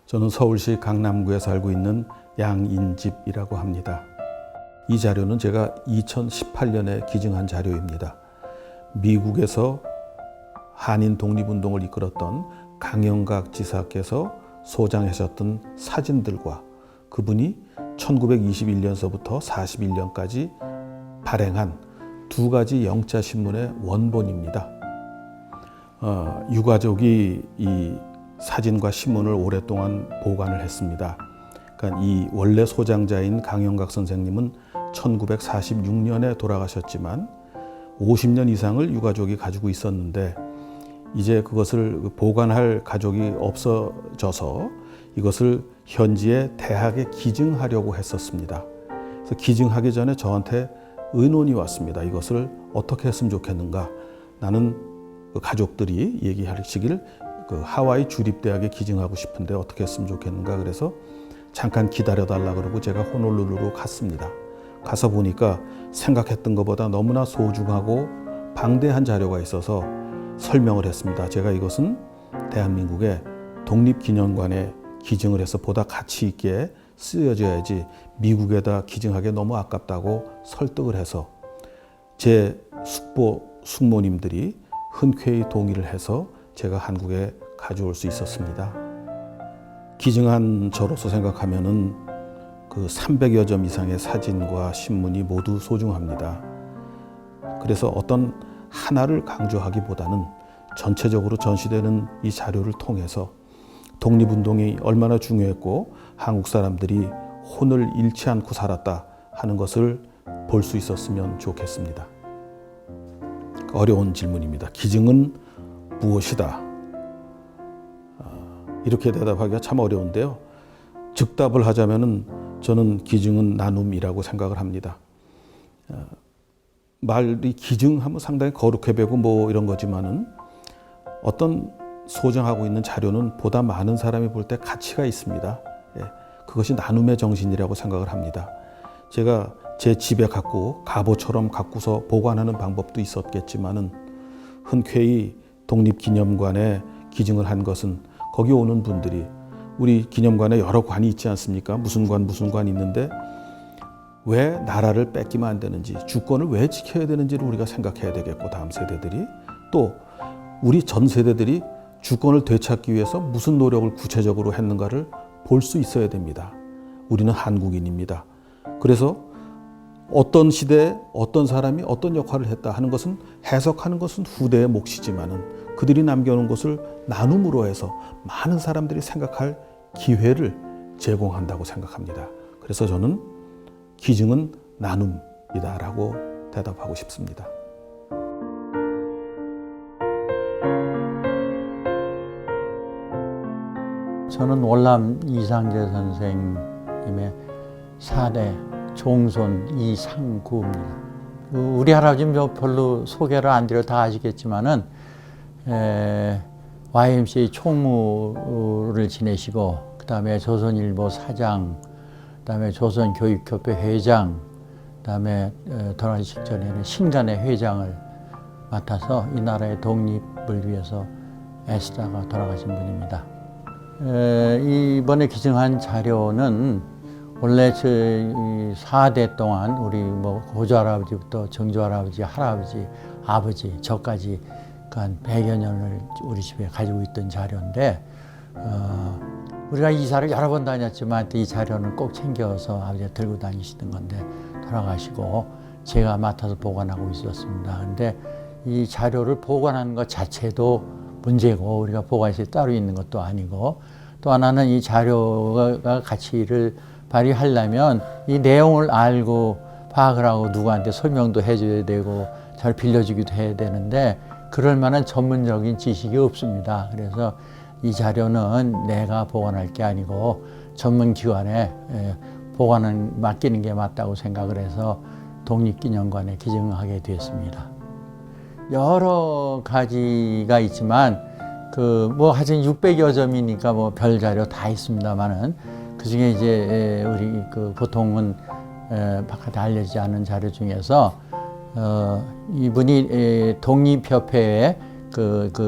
저는 서울시 강남구에 살고 있는 양인집이라고 합니다. 이 자료는 제가 2018년에 기증한 자료입니다. 미국에서 한인 독립운동을 이끌었던 강영각 지사께서 소장하셨던 사진들과 그분이 1921년서부터 41년까지 발행한 두 가지 영자신문의 원본입니다. 유가족이 이 사진과 신문을 오랫동안 보관을 했습니다. 그러니까 이 원래 소장자인 강영각 선생님은 1946년에 돌아가셨지만 50년 이상을 유가족이 가지고 있었는데 이제 그것을 보관할 가족이 없어져서 이것을 현지의 대학에 기증하려고 했었습니다. 그래서 기증하기 전에 저한테 의논이 왔습니다. 이것을 어떻게 했으면 좋겠는가. 나는 그 가족들이 얘기하시길 그 하와이 주립대학에 기증하고 싶은데 어떻게 했으면 좋겠는가. 그래서 잠깐 기다려달라 그러고 제가 호놀룰루로 갔습니다. 가서 보니까 생각했던 것보다 너무나 소중하고 방대한 자료가 있어서 설명을 했습니다. 제가 이것은 대한민국의 독립기념관에 기증을 해서 보다 가치 있게 쓰여져야지 미국에다 기증하기 너무 아깝다고 설득을 해서 제 숙모님들이 흔쾌히 동의를 해서 제가 한국에 가져올 수 있었습니다. 기증한 저로서 생각하면은 그 300여 점 이상의 사진과 신문이 모두 소중합니다. 그래서 어떤 하나를 강조하기보다는 전체적으로 전시되는 이 자료를 통해서 독립운동이 얼마나 중요했고 한국 사람들이 혼을 잃지 않고 살았다 하는 것을 볼 수 있었으면 좋겠습니다. 어려운 질문입니다. 기증은 무엇이다? 이렇게 대답하기가 참 어려운데요. 즉답을 하자면은 저는 기증은 나눔이라고 생각을 합니다. 말이 기증하면 상당히 거룩해 보이고 뭐 이런 거지만은 어떤 소장하고 있는 자료는 보다 많은 사람이 볼 때 가치가 있습니다. 그것이 나눔의 정신이라고 생각을 합니다. 제가 제 집에 갖고 갑오처럼 갖고서 보관하는 방법도 있었겠지만은 흔쾌히 독립기념관에 기증을 한 것은 거기 오는 분들이 우리 기념관에 여러 관이 있지 않습니까? 무슨 관 있는데 왜 나라를 뺏기면 안 되는지, 주권을 왜 지켜야 되는지를 우리가 생각해야 되겠고, 다음 세대들이 또 우리 전 세대들이 주권을 되찾기 위해서 무슨 노력을 구체적으로 했는가를 볼 수 있어야 됩니다. 우리는 한국인입니다. 그래서 어떤 시대에 어떤 사람이 어떤 역할을 했다 하는 것은 해석하는 것은 후대의 몫이지만은 그들이 남겨놓은 것을 나눔으로 해서 많은 사람들이 생각할 기회를 제공한다고 생각합니다. 그래서 저는 기증은 나눔이다라고 대답하고 싶습니다. 저는 월남 이상재 선생님의 4대 종손 이상구입니다. 우리 할아버지는 별로 소개를 안 드려 다 아시겠지만은 YMCA 총무를 지내시고 그다음에 조선일보 사장, 그다음에 조선교육협회 회장, 그다음에 돌아가시기 전에는 신간의 회장을 맡아서 이 나라의 독립을 위해서 애쓰다가 돌아가신 분입니다. 이번에 기증한 자료는 원래 저 4대 동안 우리 뭐 고조할아버지부터 정조할아버지, 할아버지, 아버지, 저까지 한 100여 년을 우리 집에 가지고 있던 자료인데 우리가 이사를 여러 번 다녔지만 이 자료는 꼭 챙겨서 아버지가 들고 다니시던 건데 돌아가시고 제가 맡아서 보관하고 있었습니다. 근데 이 자료를 보관하는 것 자체도 문제고 우리가 보관실에 따로 있는 것도 아니고 또 하나는 이 자료가 가치를 발휘하려면 이 내용을 알고 파악을 하고 누구한테 설명도 해줘야 되고 잘 빌려주기도 해야 되는데 그럴 만한 전문적인 지식이 없습니다. 그래서 이 자료는 내가 보관할 게 아니고 전문기관에 보관을 맡기는 게 맞다고 생각을 해서 독립기념관에 기증하게 됐습니다. 여러 가지가 있지만 뭐 하여튼 600여 점이니까 뭐 별 자료 다 있습니다만은 그 중에 이제 우리 보통은 바깥에 알려지지 않은 자료 중에서 이분이 독립협회의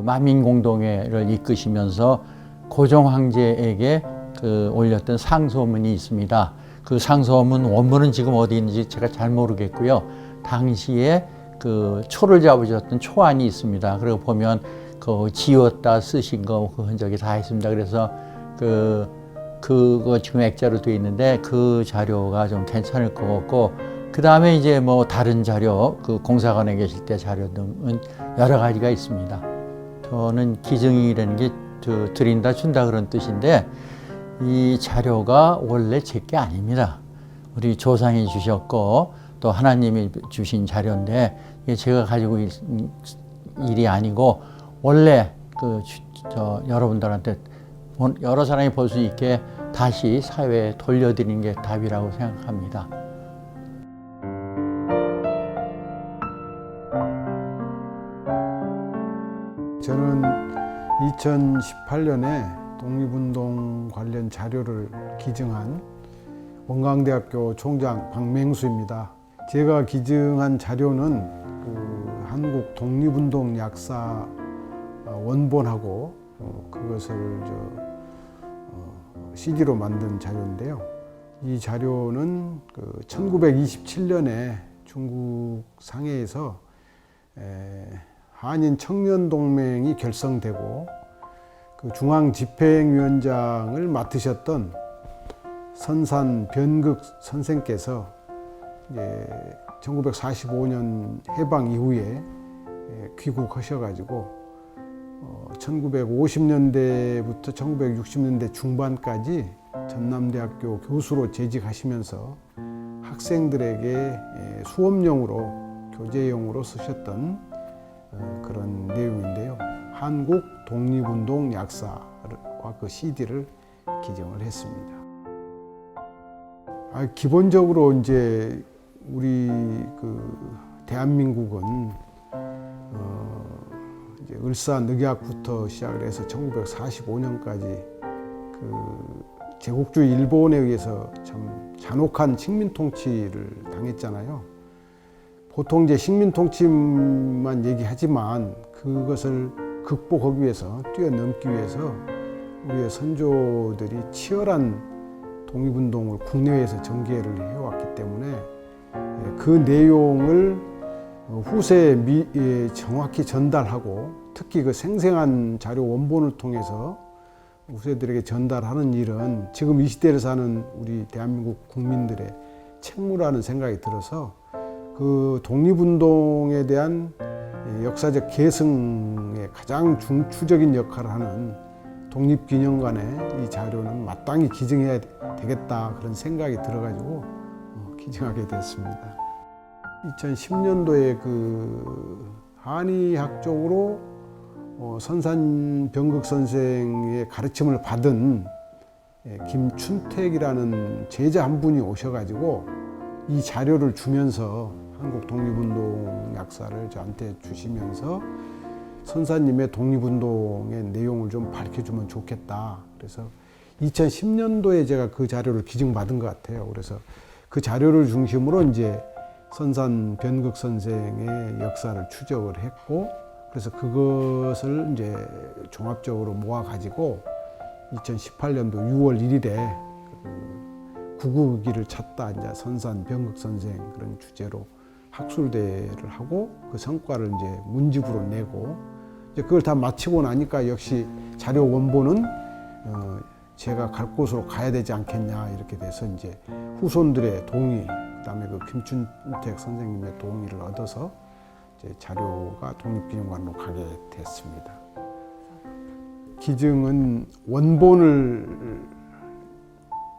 만민공동회를 이끄시면서 고종 황제에게 그 올렸던 상소문이 있습니다. 그 상소문 원문은 지금 어디 있는지 제가 잘 모르겠고요. 당시에 그 초를 잡으셨던 초안이 있습니다. 그리고 보면 그 지웠다 쓰신 거 그 흔적이 다 있습니다. 그래서 그거 지금 액자로 되어 있는데 그 자료가 좀 괜찮을 것 같고, 그 다음에 이제 뭐 다른 자료, 그 공사관에 계실 때 자료 등은 여러 가지가 있습니다. 저는 기증이라는 게 드린다 준다 그런 뜻인데, 이 자료가 원래 제 게 아닙니다. 우리 조상이 주셨고 또 하나님이 주신 자료인데, 이게 제가 가지고 있는 일이 아니고 원래 여러분들한테 여러 사람이 볼 수 있게 다시 사회에 돌려드리는 게 답이라고 생각합니다. 저는 2018년에 독립운동 관련 자료를 기증한 원광대학교 총장 박맹수입니다. 제가 기증한 자료는 한국 독립운동 약사 원본하고 그것을 CD로 만든 자료인데요. 이 자료는 1927년에 중국 상해에서 한인 청년동맹이 결성되고 그 중앙집행위원장을 맡으셨던 선산 변극 선생께서 1945년 해방 이후에 귀국하셔가지고 1950년대부터 1960년대 중반까지 전남대학교 교수로 재직하시면서 학생들에게 수업용으로 교재용으로 쓰셨던 그런 내용인데요. 한국 독립운동 약사와 그 CD를 기증을 했습니다. 기본적으로 이제 우리 대한민국은 이제 을사늑약부터 시작을 해서 1945년까지 제국주의 일본에 의해서 참 잔혹한 식민 통치를 당했잖아요. 보통 이제 식민 통치만 얘기하지만 그것을 극복하기 위해서, 뛰어넘기 위해서 우리의 선조들이 치열한 독립운동을 국내외에서 전개를 해왔기 때문에 그 내용을 후세에 정확히 전달하고, 특히 그 생생한 자료 원본을 통해서 후세들에게 전달하는 일은 지금 이 시대를 사는 우리 대한민국 국민들의 책무라는 생각이 들어서, 그 독립운동에 대한 역사적 계승에 가장 중추적인 역할을 하는 독립기념관에 이 자료는 마땅히 기증해야 되겠다, 그런 생각이 들어가지고 기증하게 됐습니다. 2010년도에 한의학적으로 선산 변극 선생의 가르침을 받은 김춘택이라는 제자 한 분이 오셔가지고 이 자료를 주면서, 한국 독립운동 약사를 저한테 주시면서 선사님의 독립운동의 내용을 좀 밝혀주면 좋겠다. 그래서 2010년도에 제가 그 자료를 기증받은 것 같아요. 그래서 그 자료를 중심으로 이제 선산 변극 선생의 역사를 추적을 했고, 그래서 그것을 이제 종합적으로 모아가지고 2018년도 6월 1일에 구구기를 찾다, 이제 선산 변극 선생 그런 주제로 학술대회를 하고 그 성과를 이제 문집으로 내고, 이제 그걸 다 마치고 나니까 역시 자료 원본은 제가 갈 곳으로 가야 되지 않겠냐, 이렇게 돼서 이제 후손들의 동의, 그다음에 그 김춘택 선생님의 동의를 얻어서 이제 자료가 독립기념관으로 가게 됐습니다. 기증은 원본을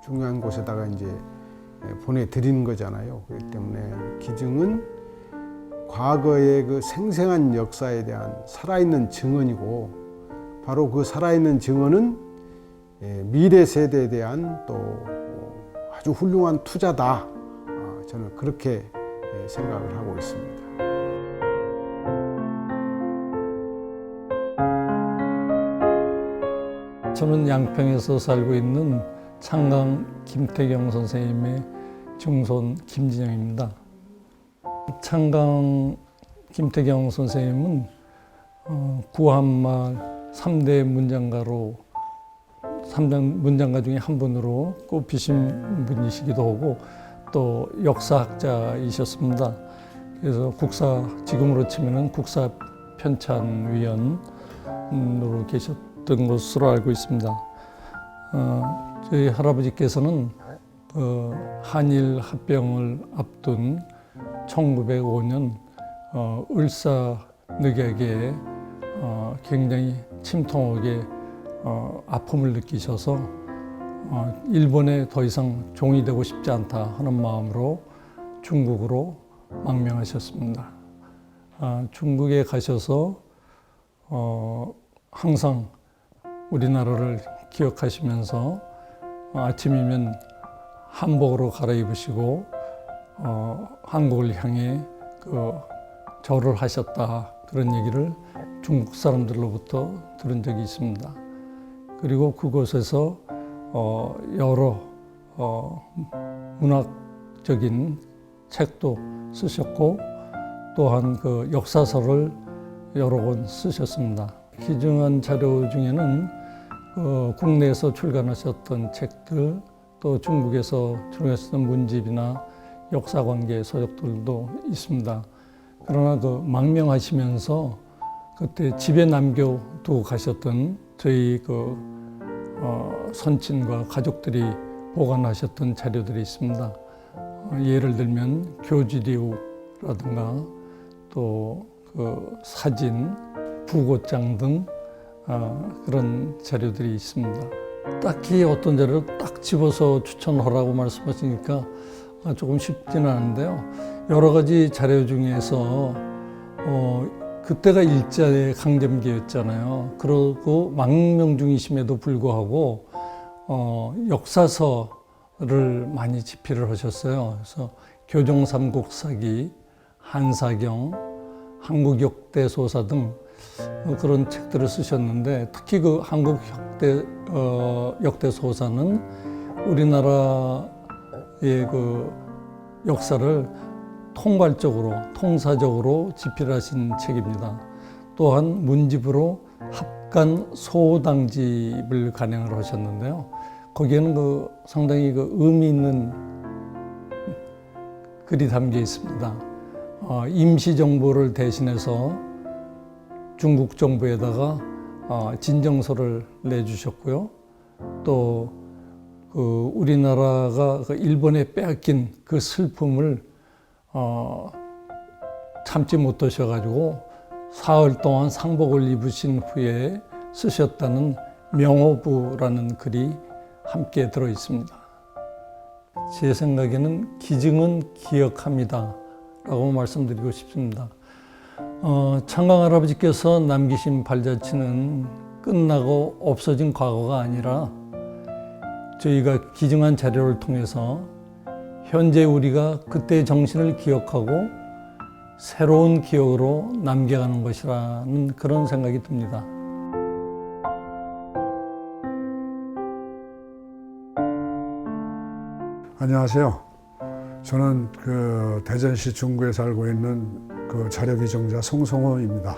중요한 곳에다가 이제 보내드리는 거잖아요. 그렇기 때문에 기증은 과거의 그 생생한 역사에 대한 살아있는 증언이고, 바로 그 살아있는 증언은 미래 세대에 대한 또 아주 훌륭한 투자다. 저는 그렇게 생각을 하고 있습니다. 저는 양평에서 살고 있는 창강 김태경 선생님의 증손 김진영입니다. 창강 김태경 선생님은 구한말 3대 문장가로 삼장 문장가 중에 한 분으로 꼽히신 분이시기도 하고 또 역사학자이셨습니다. 그래서 지금으로 치면은 국사 편찬위원으로 계셨던 것으로 알고 있습니다. 저희 할아버지께서는 한일 합병을 앞둔 1905년 을사늑약에 굉장히 침통하게 아픔을 느끼셔서 일본에 더 이상 종이 되고 싶지 않다 하는 마음으로 중국으로 망명하셨습니다. 중국에 가셔서 항상 우리나라를 기억하시면서 아침이면 한복으로 갈아입으시고 한국을 향해 절을 하셨다, 그런 얘기를 중국 사람들로부터 들은 적이 있습니다. 그리고 그곳에서 여러 문학적인 책도 쓰셨고 또한 그 역사서를 여러 권 쓰셨습니다. 기증한 자료 중에는 국내에서 출간하셨던 책들, 또 중국에서 출간하셨던 문집이나 역사관계 서적들도 있습니다. 그러나 망명하시면서 그때 집에 남겨두고 가셨던 저희 선친과 가족들이 보관하셨던 자료들이 있습니다. 예를 들면 교지리우라든가 또 사진, 부고장 등 그런 자료들이 있습니다. 딱히 어떤 자료를 딱 집어서 추천하라고 말씀하시니까 조금 쉽지는 않은데요. 여러 가지 자료 중에서 그때가 일제의 강점기였잖아요. 그리고 망명 중이심에도 불구하고 역사서를 많이 집필을 하셨어요. 그래서 교종삼국사기, 한사경, 한국역대소사 등 그런 책들을 쓰셨는데 특히 그 한국 역대소사는 우리나라의 역사를 통괄적으로, 통사적으로 집필하신 책입니다. 또한 문집으로 합간 소당집을 간행을 하셨는데요. 거기에는 상당히 의미 있는 글이 담겨 있습니다. 임시정부를 대신해서 중국 정부에다가 진정서를 내주셨고요. 또 우리나라가 일본에 빼앗긴 그 슬픔을 참지 못하셔가지고 사흘 동안 상복을 입으신 후에 쓰셨다는 명호부라는 글이 함께 들어 있습니다. 제 생각에는 기증은 기억합니다 라고 말씀드리고 싶습니다. 창강 할아버지께서 남기신 발자취는 끝나고 없어진 과거가 아니라 저희가 기증한 자료를 통해서 현재 우리가 그때의 정신을 기억하고 새로운 기억으로 남겨가는 것이라는 그런 생각이 듭니다. 안녕하세요. 저는 대전시 중구에 살고 있는 자료기증자 송성호입니다.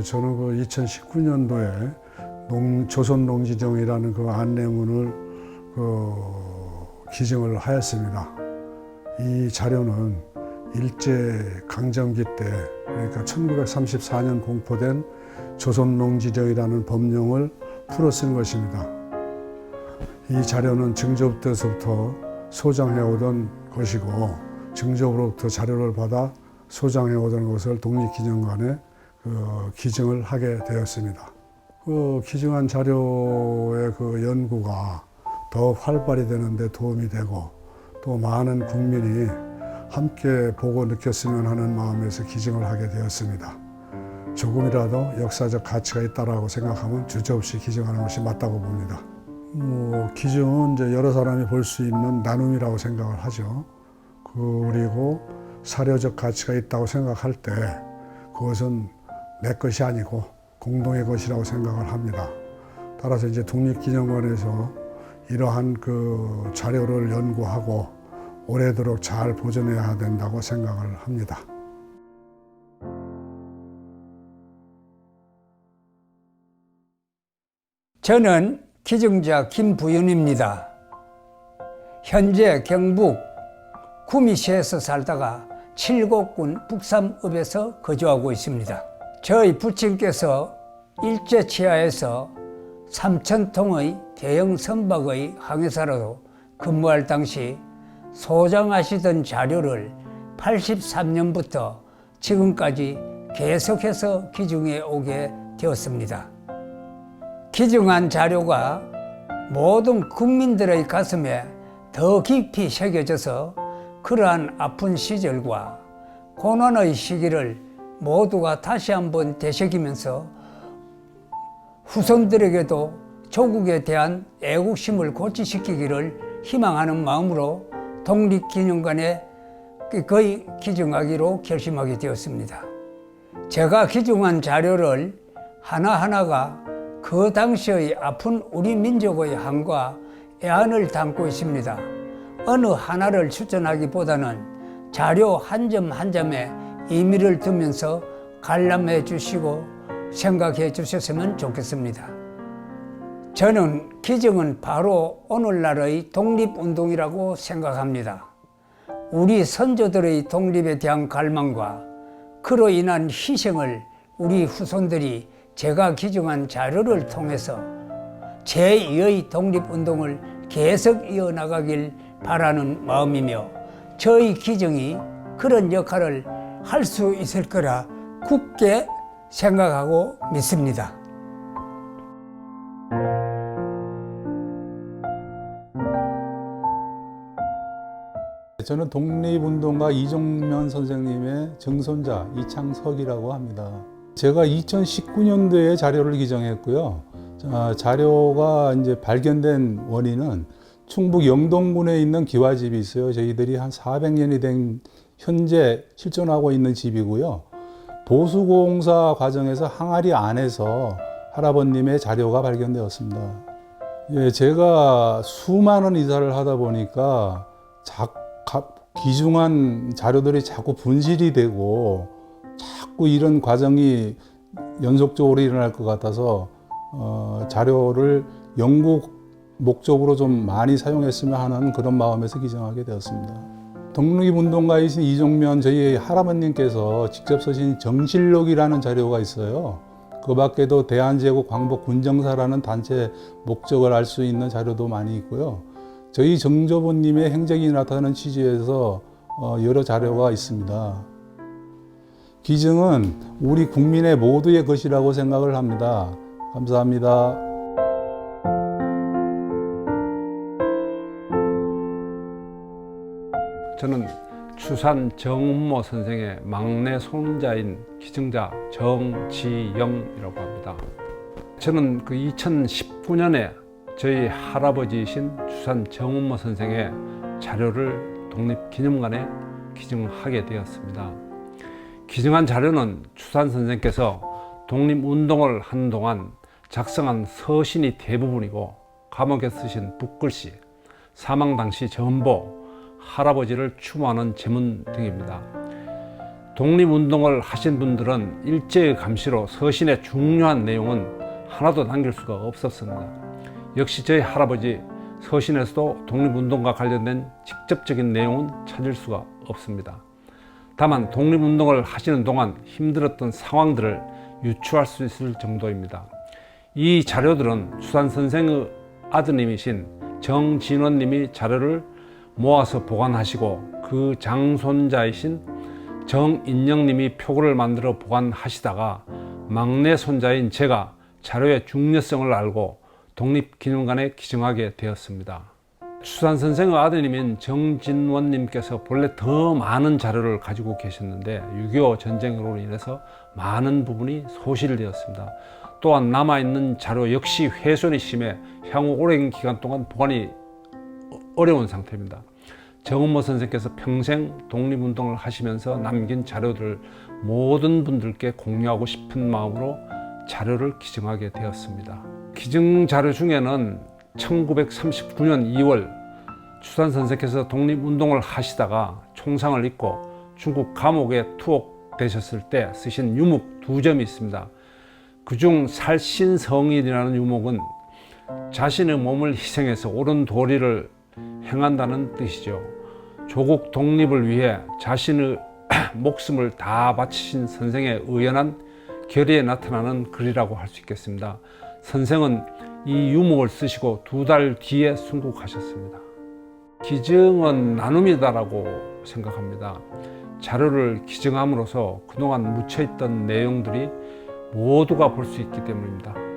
저는 2019년도에 조선농지정이라는 안내문을 기증을 하였습니다. 이 자료는 일제 강점기 때, 그러니까 1934년 공포된 조선농지정이라는 법령을 풀어 쓴 것입니다. 이 자료는 증조부터서부터 소장해오던 것이고, 증조부로부터 자료를 받아 소장해오던 것을 독립기념관에 기증을 하게 되었습니다. 기증한 자료의 연구가 더 활발히 되는데 도움이 되고, 또 많은 국민이 함께 보고 느꼈으면 하는 마음에서 기증을 하게 되었습니다. 조금이라도 역사적 가치가 있다고 생각하면 주저없이 기증하는 것이 맞다고 봅니다. 기증은 이제 여러 사람이 볼 수 있는 나눔이라고 생각을 하죠. 그리고 사료적 가치가 있다고 생각할 때 그것은 내 것이 아니고 공동의 것이라고 생각을 합니다. 따라서 이제 독립기념관에서 이러한 자료를 연구하고 오래도록 잘 보존해야 된다고 생각을 합니다. 저는 기증자 김부윤입니다. 현재 경북 구미시에서 살다가 칠곡군 북삼읍에서 거주하고 있습니다. 저희 부친께서 일제치하에서 3,000통의 대형 선박의 항해사로 근무할 당시 소장하시던 자료를 83년부터 지금까지 계속해서 기증해 오게 되었습니다. 기증한 자료가 모든 국민들의 가슴에 더 깊이 새겨져서 그러한 아픈 시절과 고난의 시기를 모두가 다시 한번 되새기면서 후손들에게도 조국에 대한 애국심을 고취시키기를 희망하는 마음으로 독립기념관에 거의 기증하기로 결심하게 되었습니다. 제가 기증한 자료를 하나하나가 그 당시의 아픈 우리 민족의 한과 애환을 담고 있습니다. 어느 하나를 추천하기보다는 자료 한 점 한 점에 의미를 두면서 관람해 주시고 생각해 주셨으면 좋겠습니다. 저는 기증은 바로 오늘날의 독립운동이라고 생각합니다. 우리 선조들의 독립에 대한 갈망과 그로 인한 희생을 우리 후손들이 제가 기증한 자료를 통해서 제2의 독립운동을 계속 이어나가길 바라는 마음이며 저희 기증이 그런 역할을 할 수 있을 거라 굳게 생각하고 믿습니다. 저는 독립운동가 이종면 선생님의 증손자 이창석이라고 합니다. 제가 2019년도에 자료를 기증했고요. 자료가 이제 발견된 원인은 충북 영동군에 있는 기와집이 있어요. 저희들이 한 400년이 된 현재 실존하고 있는 집이고요. 보수공사 과정에서 항아리 안에서 할아버님의 자료가 발견되었습니다. 예, 제가 수많은 이사를 하다 보니까 귀중한 자료들이 자꾸 분실이 되고 자꾸 이런 과정이 연속적으로 일어날 것 같아서 자료를 연구 목적으로 좀 많이 사용했으면 하는 그런 마음에서 기증하게 되었습니다. 독립운동가이신 이종면 저희 할아버님께서 직접 쓰신 정실록이라는 자료가 있어요. 그 밖에도 대한제국 광복 군정사라는 단체 목적을 알 수 있는 자료도 많이 있고요. 저희 정조부님의 행적이 나타나는 취지에서 여러 자료가 있습니다. 기증은 우리 국민의 모두의 것이라고 생각을 합니다. 감사합니다. 저는 추산 정은모 선생의 막내 손자인 기증자 정지영이라고 합니다. 저는 그 2019년에 저희 할아버지이신 추산 정은모 선생의 자료를 독립기념관에 기증하게 되었습니다. 기증한 자료는 추산 선생께서 독립운동을 하는 동안 작성한 서신이 대부분이고 감옥에 쓰신 붓글씨, 사망 당시 전보, 할아버지를 추모하는 제문 등입니다. 독립운동을 하신 분들은 일제의 감시로 서신의 중요한 내용은 하나도 남길 수가 없었습니다. 역시 저희 할아버지 서신에서도 독립운동과 관련된 직접적인 내용은 찾을 수가 없습니다. 다만 독립운동을 하시는 동안 힘들었던 상황들을 유추할 수 있을 정도입니다. 이 자료들은 추산 선생의 아드님이신 정진원님이 자료를 모아서 보관하시고 그 장손자이신 정인영님이 표구를 만들어 보관하시다가 막내 손자인 제가 자료의 중요성을 알고 독립기념관에 기증하게 되었습니다. 추산 선생의 아드님인 정진원님께서 본래 더 많은 자료를 가지고 계셨는데 6.25 전쟁으로 인해서 많은 부분이 소실되었습니다. 또한 남아있는 자료 역시 훼손이 심해 향후 오랜 기간 동안 보관이 어려운 상태입니다. 정은모 선생께서 평생 독립운동을 하시면서 남긴 자료들을 모든 분들께 공유하고 싶은 마음으로 자료를 기증하게 되었습니다. 기증 자료 중에는 1939년 2월 추산 선생께서 독립운동을 하시다가 총상을 입고 중국 감옥에 투옥되셨을 때 쓰신 유목 2점이 있습니다. 그중 살신성인이라는 유목은 자신의 몸을 희생해서 옳은 도리를 행한다는 뜻이죠. 조국 독립을 위해 자신의 목숨을 다 바치신 선생의 의연한 결의에 나타나는 글이라고 할 수 있겠습니다. 선생은 이 유목을 쓰시고 2달 뒤에 순국하셨습니다. 기증은 나눔이다라고 생각합니다. 자료를 기증함으로써 그동안 묻혀있던 내용들이 모두가 볼 수 있기 때문입니다.